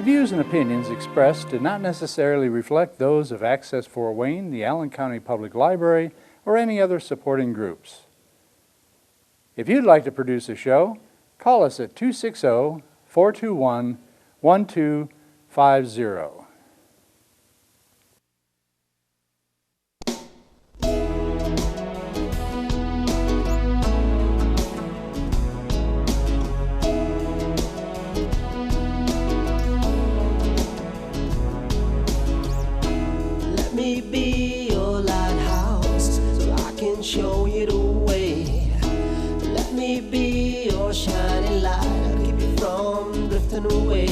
views and opinions expressed do not necessarily reflect those of Access Fort Wayne, the Allen County Public Library, or any other supporting groups. If you'd like to produce a show, call us at 260-421-1250. Let me be your lighthouse so I can show you the way. Let me be your shining light, I'll keep you from drifting away.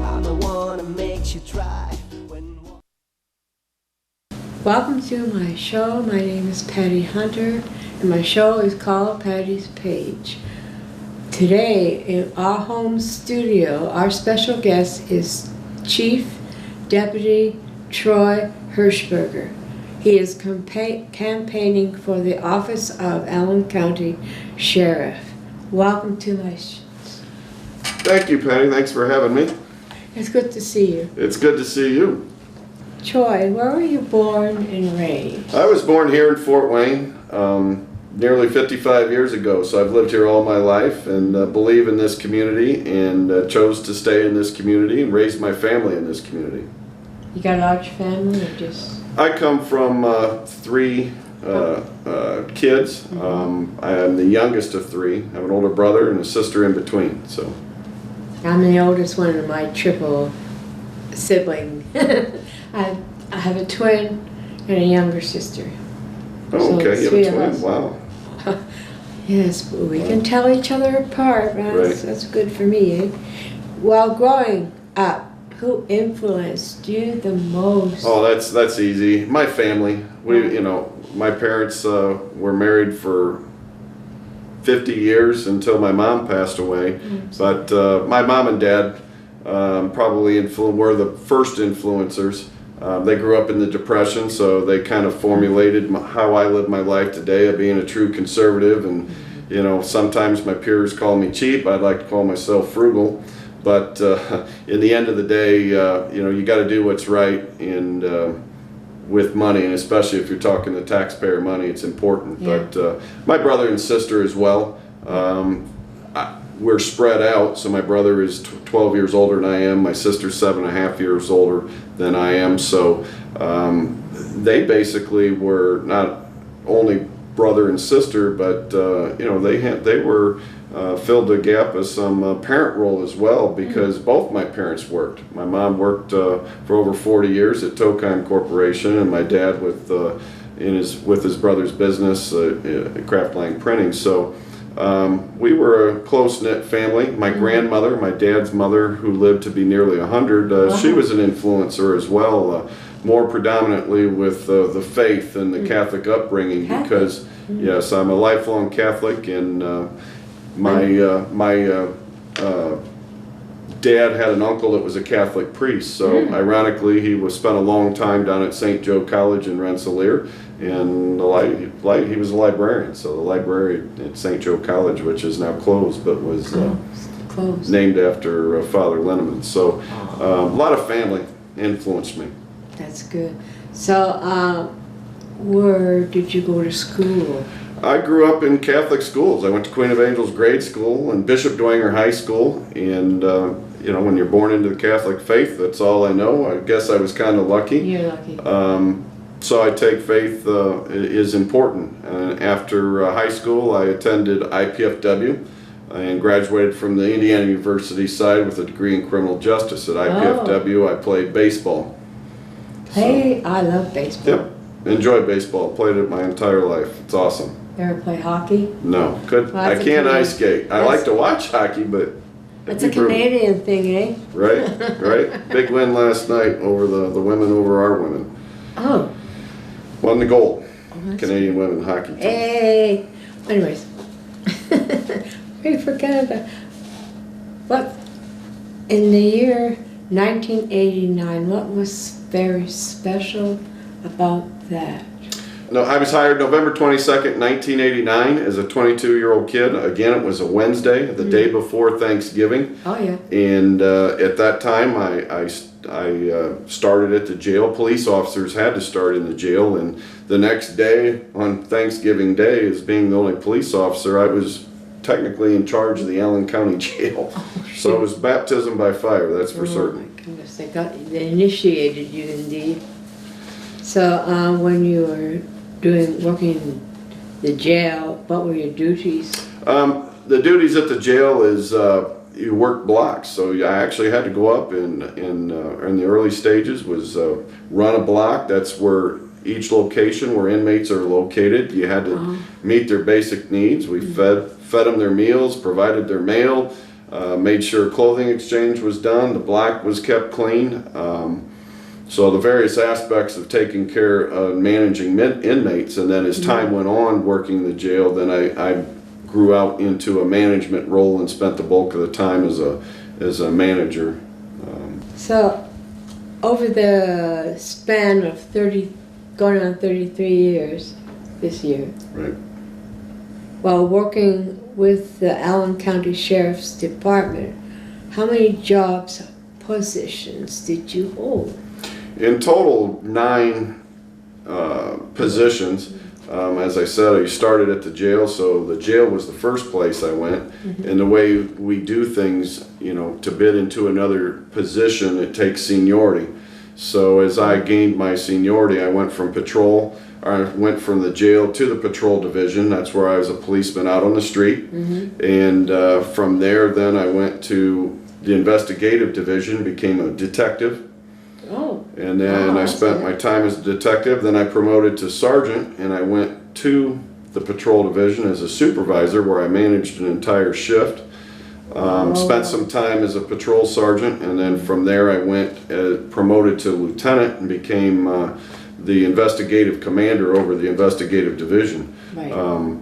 I'm the one that makes you try when... Welcome to my show. My name is Patty Hunter, and my show is called Patty's Page. Today, in our home studio, our special guest is Chief Deputy Troy Hershberger. He is campaigning for the office of Allen County Sheriff. Welcome to my show. Thank you, Patty. Thanks for having me. It's good to see you. It's good to see you. Troy, where were you born and raised? I was born here in Fort Wayne nearly 55 years ago, so I've lived here all my life and believe in this community and chose to stay in this community and raise my family in this community. You got a large family or just... I come from three kids. I am the youngest of three. I have an older brother and a sister in between. So I'm the oldest one of my triple sibling. I have a twin and a younger sister. oh, okay, So you three have a of twin. us. Wow. Yes, but we can tell each other apart. Well, Right. that's good for me. Eh? While growing up, who influenced you the most? Oh, that's easy. My family. My parents were married for 50 years until my mom passed away. But my mom and dad probably were the first influencers. They grew up in the Depression, so they kind of formulated how I live my life today of being a true conservative. And sometimes my peers call me cheap. I'd like to call myself frugal. But in the end of the day, you got to do what's right and with money, and especially if you're talking the taxpayer money, it's important. Yeah. But my brother and sister as well, we're spread out. So my brother is 12 years older than I am. My sister's 7.5 years older than I am. So they basically were not only brother and sister, but they were filled the gap of some parent role as well, because both my parents worked. My mom worked for over 40 years at Tokheim Corporation, and my dad with his brother's business, Craftline Printing. So we were a close-knit family. My grandmother, my dad's mother, who lived to be nearly 100, she was an influencer as well, more predominantly with the faith and the Catholic upbringing. Catholic. Because yes, I'm a lifelong Catholic, and my dad had an uncle that was a Catholic priest, so ironically he spent a long time down at St. Joe College in Rensselaer, and he was a librarian, so the library at St. Joe College, which is now closed, but was named after Father Linneman. So a lot of family influenced me. That's good. So, where did you go to school? I grew up in Catholic schools. I went to Queen of Angels grade school and Bishop Dwenger High School. And, when you're born into the Catholic faith, that's all I know. I guess I was kind of lucky. You're lucky. So I take faith is important. After high school, I attended IPFW and graduated from the Indiana University side with a degree in criminal justice. At IPFW, I played baseball. Hey, I love baseball. Yep, enjoyed baseball. Played it my entire life. It's awesome. You ever play hockey? No, Well, I can't ice skate. I like to watch hockey, but That's a Canadian thing, eh? Right. Big win last night over the women over our women. Oh. Won the gold. That's Canadian women hockey team. Hey. Anyways, we forgot about what in the year 1989. What was very special about that? No, I was hired November 22nd, 1989 as a 22-year-old kid. Again, it was a Wednesday, the day before Thanksgiving. Oh, yeah. And at that time, I started at the jail. Police officers had to start in the jail. And the next day, on Thanksgiving Day, as being the only police officer, I was technically in charge of the Allen County Jail. So it was baptism by fire, that's for certain. Oh my goodness, they initiated you indeed. So when you were working in the jail, what were your duties? The duties at the jail is you work blocks. So I actually had to go up in the early stages was run a block. That's where each location where inmates are located. You had to meet their basic needs. We fed them their meals, provided their mail, made sure clothing exchange was done, the block was kept clean. So the various aspects of taking care of managing inmates, and then as time went on working the jail, then I grew out into a management role and spent the bulk of the time as a manager. So over the span of going on 33 years this year, Right. while working with the Allen County Sheriff's Department, how many jobs, positions did you hold? In total, 9 positions. As I said, I started at the jail, so the jail was the first place I went. And the way we do things, to bid into another position, it takes seniority. So as I gained my seniority, I went from the jail to the patrol division. That's where I was a policeman out on the street. And from there, then I went to the investigative division, became a detective. Oh. And then I spent my time as a detective. Then I promoted to sergeant, and I went to the patrol division as a supervisor, where I managed an entire shift. Spent some time as a patrol sergeant, and then from there I went promoted to lieutenant and became the investigative commander over the investigative division. Right.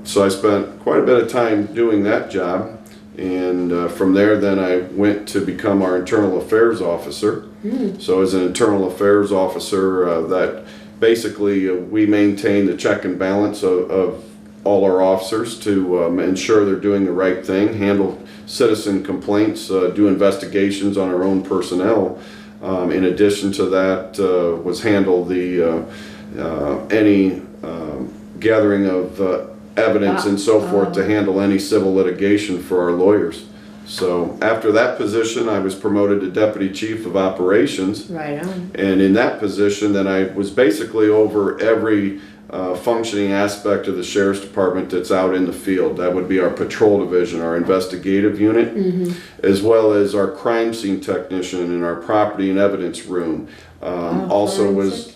So I spent quite a bit of time doing that job. And from there, then I went to become our internal affairs officer. So as an internal affairs officer, that basically we maintain the check and balance of all our officers to ensure they're doing the right thing, handle citizen complaints, do investigations on our own personnel. In addition to that, was handle any gathering of evidence and so forth to handle any civil litigation for our lawyers. So after that position, I was promoted to Deputy Chief of Operations. Right on. And in that position, then I was basically over every functioning aspect of the Sheriff's Department that's out in the field. That would be our patrol division, our investigative unit, as well as our crime scene technician and our property and evidence room. Also was...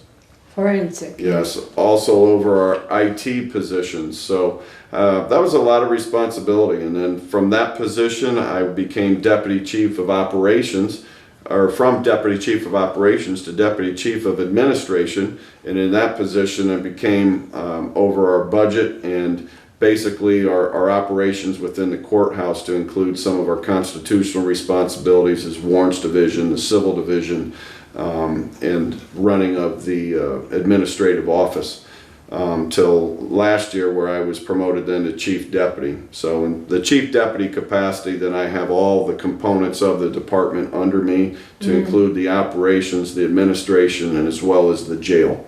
Forensic. Yes, also over our IT positions. So that was a lot of responsibility. And then from that position, I became Deputy Chief of Operations, or from Deputy Chief of Operations to Deputy Chief of Administration. And in that position, I became over our budget and basically our operations within the courthouse, to include some of our constitutional responsibilities as warrants division, the civil division, and running of the administrative office till last year, where I was promoted then to chief deputy. So in the chief deputy capacity, then I have all the components of the department under me, to include the operations, the administration, and as well as the jail.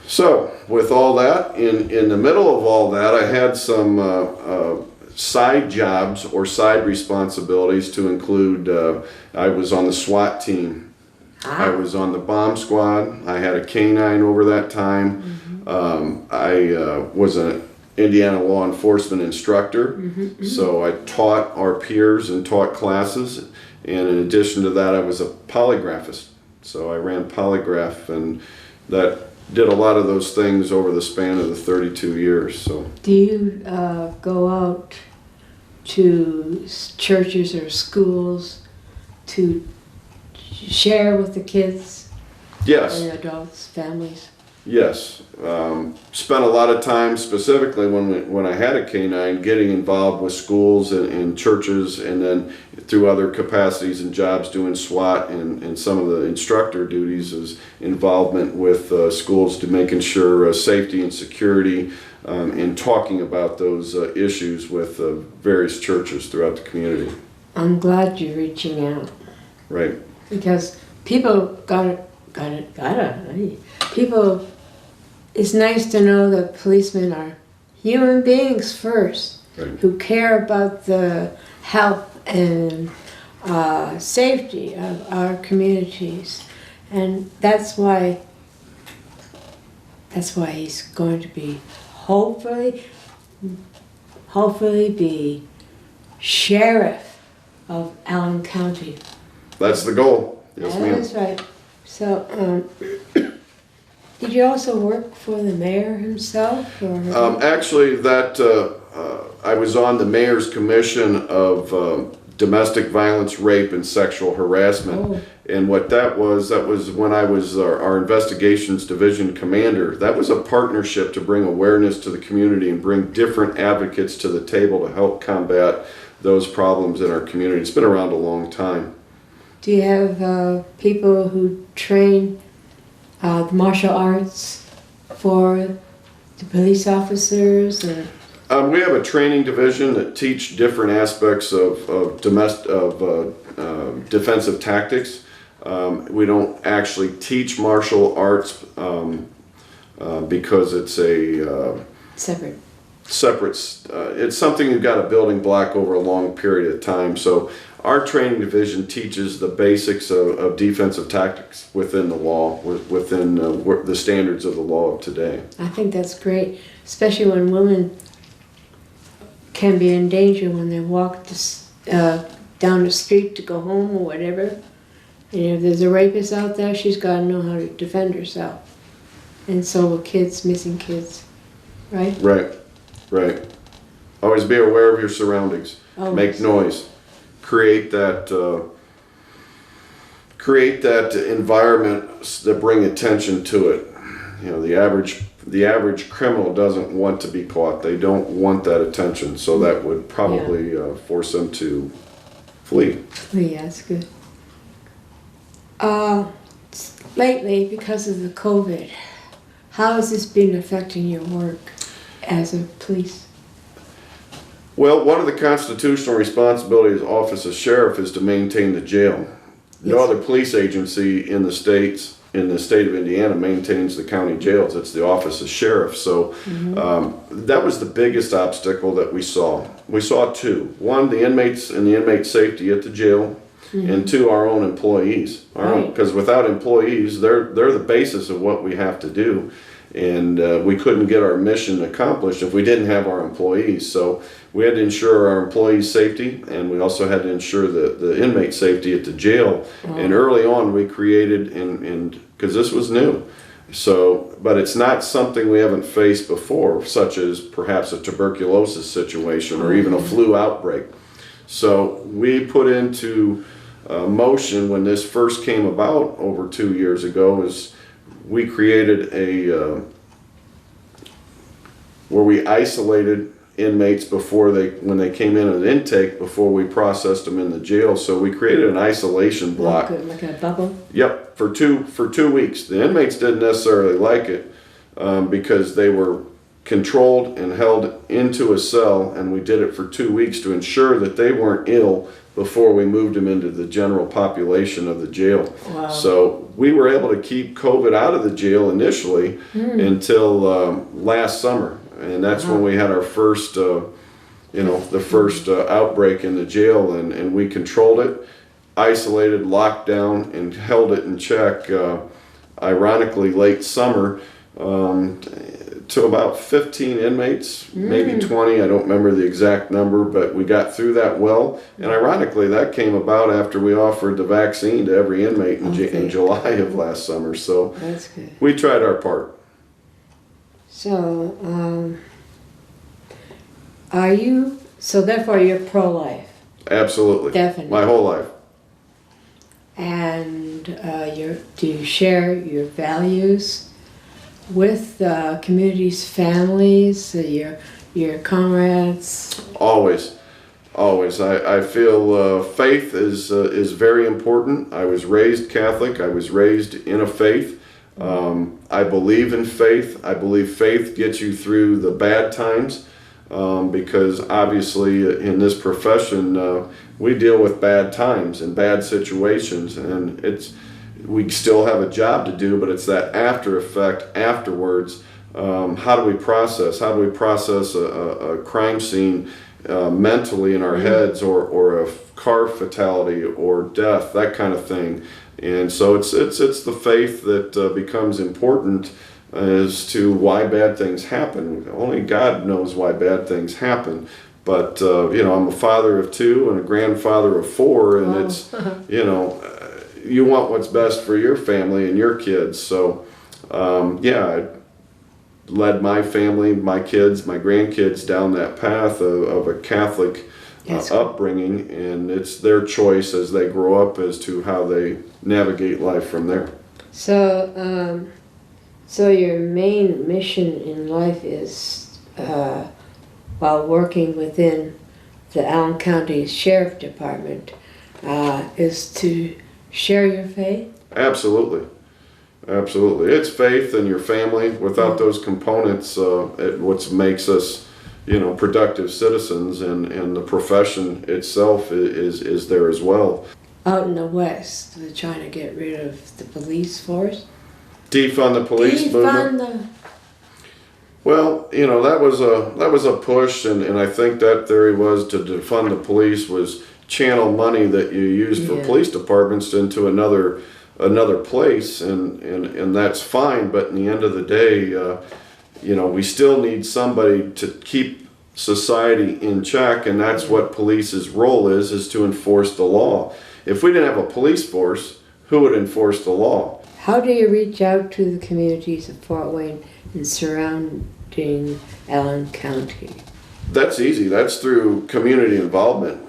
So with all that, in the middle of all that, I had some side jobs or side responsibilities, to include I was on the SWAT team. I was on the bomb squad. I had a K-9 over that time. I was an Indiana law enforcement instructor, so I taught our peers and taught classes. And in addition to that, I was a polygraphist. So I ran polygraph, and that did a lot of those things over the span of the 32 years. So. Do you go out to churches or schools to share with the kids? Yes. And adults, families? Yes. Spent a lot of time specifically when I had a canine getting involved with schools and churches, and then through other capacities and jobs doing SWAT and some of the instructor duties is involvement with schools to making sure safety and security and talking about those issues with various churches throughout the community. I'm glad you're reaching out Right. because people people, it's nice to know that policemen are human beings first, Right. who care about the health and safety of our communities. And that's why he's going to be hopefully be sheriff of Allen County. That's the goal. Yes, ma'am. That's right. So, did you also work for the mayor himself? Or? Actually, I was on the mayor's commission of domestic violence, rape, and sexual harassment. Oh. And what that was when I was our investigations division commander. That was a partnership to bring awareness to the community and bring different advocates to the table to help combat those problems in our community. It's been around a long time. Do you have people who train the martial arts for the police officers? Or? We have a training division that teach different aspects of defensive tactics. We don't actually teach martial arts because it's a Separate. It's something you've got a building block over a long period of time. So our training division teaches the basics of defensive tactics within the law, within the standards of the law of today. I think that's great, especially when women can be in danger when they walk down the street to go home or whatever. And if there's a rapist out there, she's got to know how to defend herself. And so will kids, missing kids, right? Right. Always be aware of your surroundings. Always. Make noise. Create that environment that bring attention to it. You know, the average criminal doesn't want to be caught. They don't want that attention. So that would probably force them to flee. Yeah, that's good. Lately, because of the COVID, how has this been affecting your work as a police? Well, one of the constitutional responsibilities of the office of sheriff is to maintain the jail. No Yes. other police agency in the state of Indiana maintains the county jails. It's the office of sheriff. So that was the biggest obstacle that we saw. We saw two. One, the inmates and the inmate safety at the jail, and two, our own employees. Because without employees, they're the basis of what we have to do. And we couldn't get our mission accomplished if we didn't have our employees. So we had to ensure our employees' safety, and we also had to ensure the inmate safety at the jail. And early on, we created, and because this was new, but it's not something we haven't faced before, such as perhaps a tuberculosis situation or even a flu outbreak. So we put into motion when this first came about over 2 years ago is we created where we isolated inmates when they came in at intake before we processed them in the jail. So we created an isolation block. Like a bubble? Yep, for two weeks. The inmates didn't necessarily like it because they were controlled and held into a cell, and we did it for 2 weeks to ensure that they weren't ill before we moved them into the general population of the jail. Wow. So we were able to keep COVID out of the jail initially until last summer, and that's when we had our first, outbreak in the jail, and we controlled it, isolated, locked down, and held it in check. Ironically, late summer. To about 15 inmates, maybe 20, I don't remember the exact number, but we got through that well. And ironically, that came about after we offered the vaccine to every inmate in July of last summer. So That's good. we tried our part. So, therefore you're pro-life? Absolutely. Definitely. My whole life. And do you share your values with the community's families, your comrades? Always. Always. I feel faith is very important. I was raised Catholic. I was raised in a faith. I believe in faith. I believe faith gets you through the bad times because obviously in this profession we deal with bad times and bad situations, and we still have a job to do, but it's that after effect afterwards. How do we process? How do we process a crime scene mentally in our heads, or a car fatality or death, that kind of thing? And so it's the faith that becomes important as to why bad things happen. Only God knows why bad things happen. But I'm a father of 2 and a grandfather of 4, and it's you want what's best for your family and your kids. So I led my family, my kids, my grandkids down that path of a Catholic upbringing, and it's their choice as they grow up as to how they navigate life from there. So, so your main mission in life is, while working within the Allen County Sheriff Department, is to share your faith? Absolutely. Absolutely. It's faith and your family. Without those components, what makes us, productive citizens, and the profession itself is there as well. Out in the West, they're trying to get rid of the police force. Defund the police movement. Well, that was a push, and I think that theory was to defund the police was channel money that you use for police departments into another place, and that's fine. But in the end of the day, we still need somebody to keep society in check, and that's what police's role is to enforce the law. If we didn't have a police force, who would enforce the law? How do you reach out to the communities of Fort Wayne and surrounding Allen County? That's easy. That's through community involvement.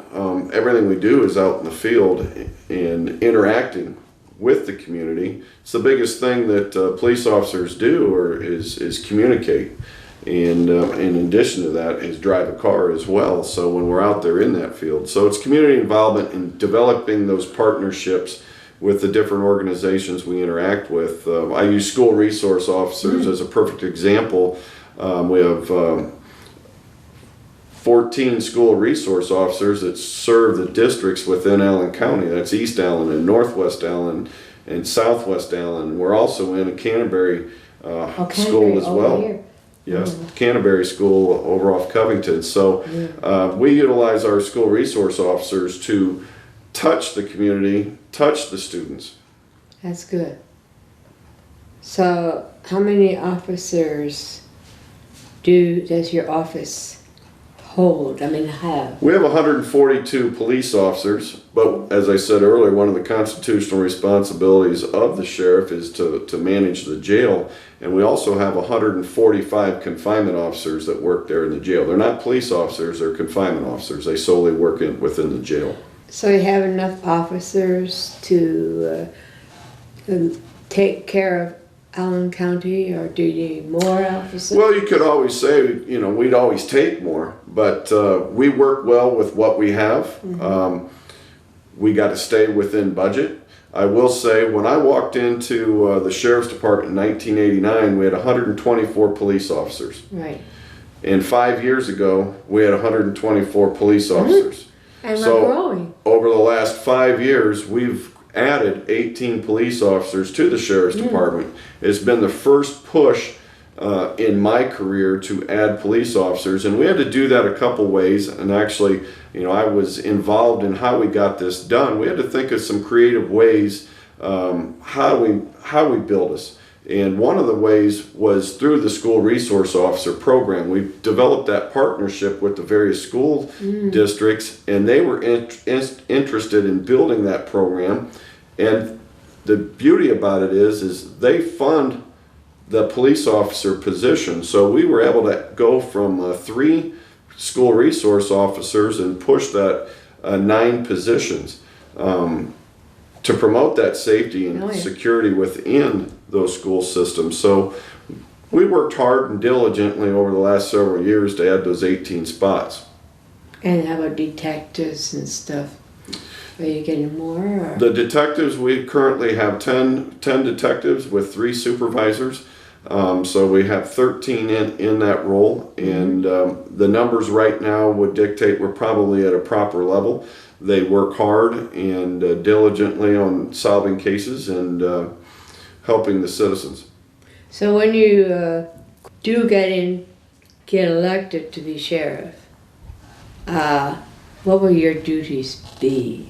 Everything we do is out in the field and interacting with the community. It's the biggest thing that police officers do is communicate. And in addition to that is drive a car as well. So when we're out there in that field. So it's community involvement in developing those partnerships with the different organizations we interact with. I use school resource officers as a perfect example. We have 14 school resource officers that serve the districts within Allen County. That's East Allen and Northwest Allen and Southwest Allen. We're also in a Canterbury school as well. Here. Yes, Canterbury School over off Covington. So we utilize our school resource officers to touch the community, touch the students. That's good. So how many officers does your office hold? Have? We have 142 police officers, but as I said earlier, one of the constitutional responsibilities of the sheriff is to manage the jail, and we also have 145 confinement officers that work there in the jail. They're not police officers, they're confinement officers. They solely work within the jail. So you have enough officers to take care of Allen County, or do you need more officers? Well, you could always say, we'd always take more, but we work well with what we have. We got to stay within budget. I will say, when I walked into the Sheriff's Department in 1989, we had 124 police officers. Right. And 5 years ago, we had 124 police officers. And so we're growing. Over the last 5 years, we've added 18 police officers to the Sheriff's Department. It's been the first push in my career to add police officers, and we had to do that a couple ways. And actually, I was involved in how we got this done. We had to think of some creative ways how we build this. And one of the ways was through the school resource officer program. We developed that partnership with the various school districts, and they were interested in building that program. And the beauty about it is they fund the police officer position. So we were able to go from 3 school resource officers and push that 9 positions to promote that safety and security within those school systems. So We worked hard and diligently over the last several years to add those 18 spots. And how about detectives and stuff? Are you getting more? Or? The detectives, we currently have 10 detectives with 3 supervisors. So we have 13 in that role, and the numbers right now would dictate we're probably at a proper level. They work hard and diligently on solving cases and helping the citizens. So when you do get elected to be sheriff, what will your duties be?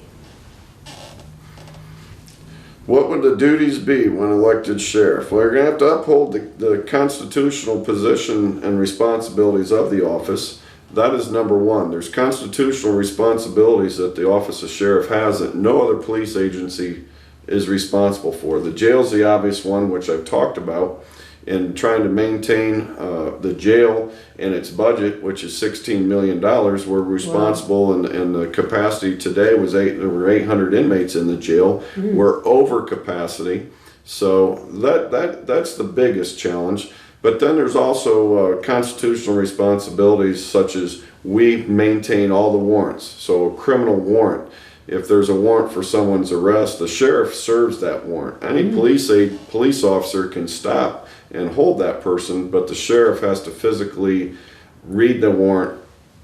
What would the duties be when elected sheriff? Well, you're going to have to uphold the constitutional position and responsibilities of the office. That is number one. There's constitutional responsibilities that the office of sheriff has that no other police agency is responsible for. The jail's the obvious one, which I've talked about, in trying to maintain the jail and its budget, which is $16 million. We're responsible, and the capacity today was there were 800 inmates in the jail. We're over capacity, so that's the biggest challenge. But then there's also constitutional responsibilities, such as we maintain all the warrants. So a criminal warrant, if there's a warrant for someone's arrest, the sheriff serves that warrant. Any police officer can stop and hold that person, but the sheriff has to physically read the warrant,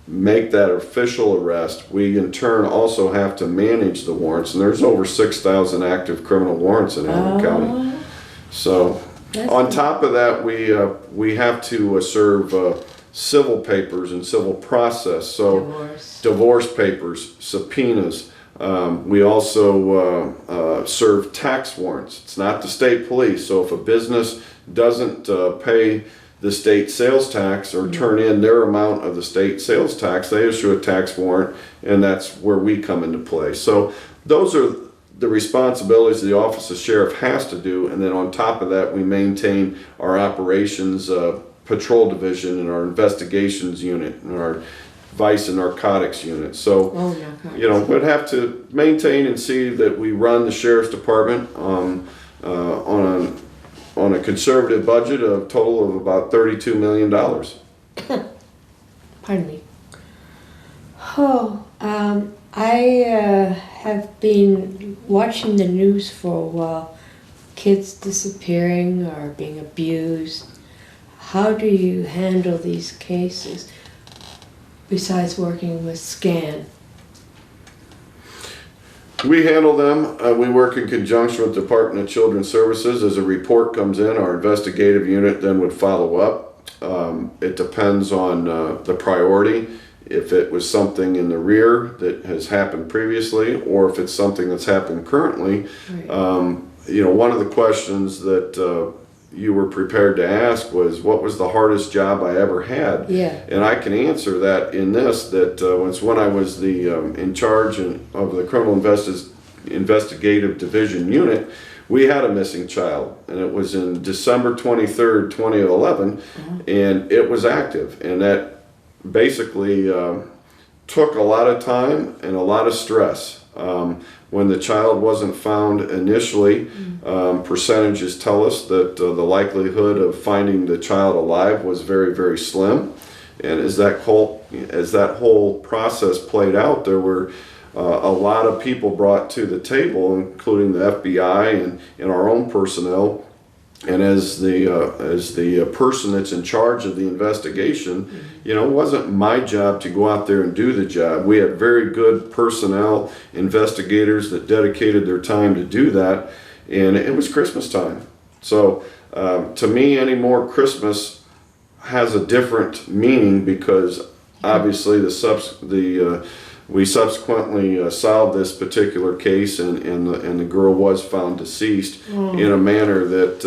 make that official arrest. We in turn also have to manage the warrants, and there's over 6,000 active criminal warrants in Allen County. So on top of that, we have to serve civil papers and civil process, so divorce papers, subpoenas. We also serve tax warrants. It's not the state police, so if a business doesn't pay the state sales tax or turn in their amount of the state sales tax, they issue a tax warrant, and that's where we come into play. So those are the responsibilities the office of sheriff has to do, and then on top of that, we maintain our operations patrol division and our investigations unit and our vice and narcotics unit. So, we'd have to maintain and see that we run the sheriff's department on a conservative budget of total of about $32 million. Pardon me. I have been watching the news for a while. Kids disappearing or being abused. How do you handle these cases besides working with SCAN? We handle them. We work in conjunction with the Department of Children's Services. As a report comes in, our investigative unit then would follow up. It depends on the priority. If it was something in the rear that has happened previously, or if it's something that's happened currently. Right. One of the questions that you were prepared to ask was, what was the hardest job I ever had? Yeah. And I can answer that in this, that was when I was in charge of the Criminal Investigative Division unit. We had a missing child, and it was in December 23rd, 2011, and it was active, and that basically took a lot of time and a lot of stress. When the child wasn't found initially, percentages tell us that the likelihood of finding the child alive was very, very slim. And as that whole process played out, there were a lot of people brought to the table, including the FBI and our own personnel. And as the person that's in charge of the investigation, it wasn't my job to go out there and do the job. We had very good personnel, investigators that dedicated their time to do that, and it was Christmas time. So to me, anymore, Christmas has a different meaning because obviously we subsequently solved this particular case, and the girl was found deceased in a manner that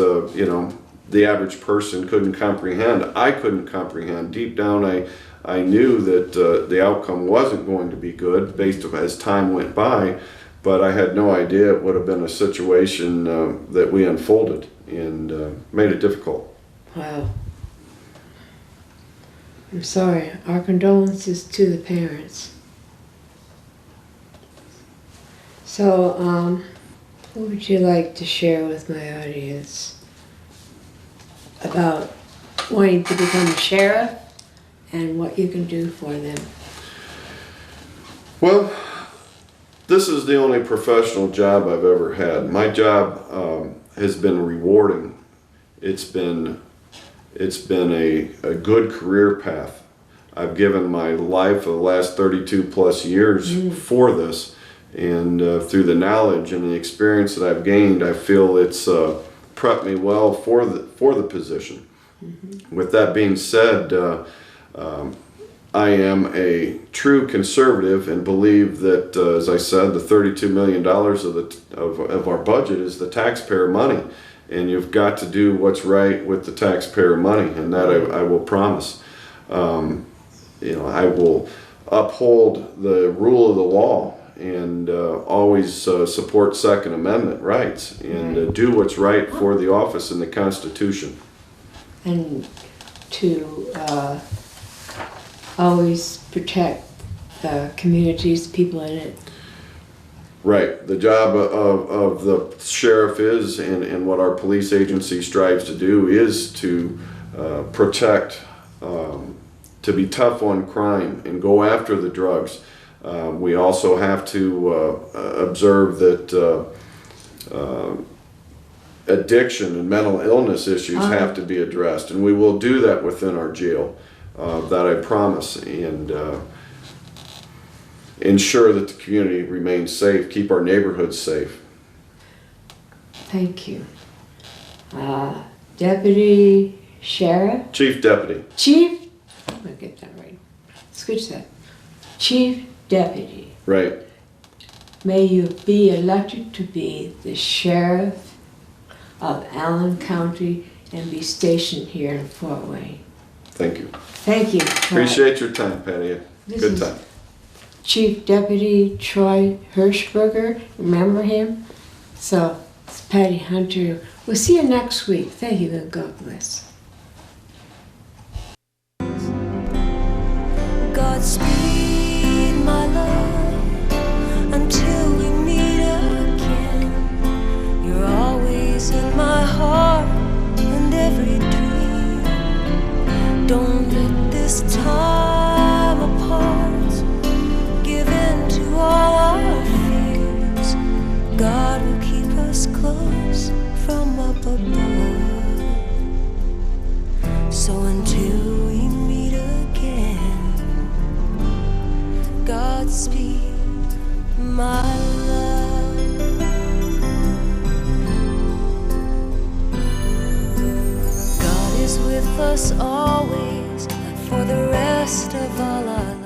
the average person couldn't comprehend. I couldn't comprehend. Deep down, I knew that the outcome wasn't going to be good based on as time went by, but I had no idea it would have been a situation that we unfolded, and made it difficult. Wow. I'm sorry. Our condolences to the parents. So, what would you like to share with my audience about wanting to become a sheriff and what you can do for them. Well, this is the only professional job I've ever had. My job has been rewarding. It's been a good career path. I've given my life for the last 32 plus years for this, and through the knowledge and the experience that I've gained, I feel it's prepped me well for the position. With that being said, I am a true conservative and believe that, as I said, the $32 million of our budget is the taxpayer money, and you've got to do what's right with the taxpayer money, and that I will promise. I will uphold the rule of the law and always support Second Amendment rights and do what's right for the office and the Constitution. And to always protect the communities, people in it. Right. The job of the sheriff is, and what our police agency strives to do, is to protect, to be tough on crime and go after the drugs. We also have to observe that addiction and mental illness issues have to be addressed, and we will do that within our jail. That I promise, and ensure that the community remains safe, keep our neighborhoods safe. Thank you. Deputy Sheriff? Chief Deputy. Chief? I'm going to get that right. Switch that. Chief Deputy. Right. May you be elected to be the Sheriff of Allen County and be stationed here in Fort Wayne. Thank you. Thank you. Appreciate your time, Patty. Good time. Chief Deputy Troy Hershberger, remember him? So, it's Patty Hunter. We'll see you next week. Thank you and God bless. Godspeed, my love, until we meet again. You're always in my heart and every dream. Don't let this time apart give in to all our fears. God will keep us close from up above. So until we meet again, Godspeed, my love. God is with us always, for the rest of all our lives.